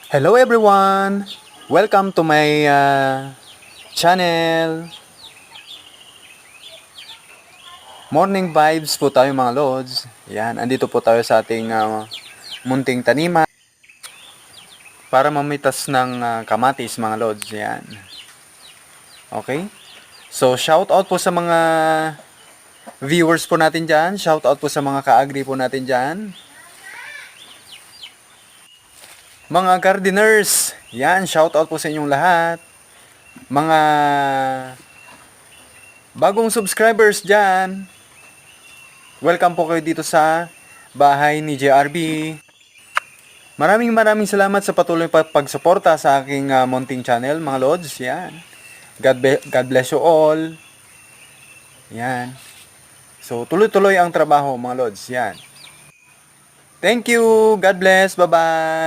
Hello everyone! Welcome to my channel. Morning vibes po tayo mga lods. Yan, andito po tayo sa ating munting taniman para mamitas ng kamatis mga lods. Yan. Okay? So shout out po sa mga viewers po natin dyan. Shout out po sa mga ka-agri po natin dyan. Mga gardeners, yan, shout out po sa inyong lahat. Mga bagong subscribers dyan, welcome po kayo dito sa bahay ni JRB. Maraming salamat sa patuloy pagsuporta sa aking munting channel, mga lods. Yan. God bless you all. Yan. So, tuloy-tuloy ang trabaho, mga lods. Yan. Thank you. God bless. Bye-bye.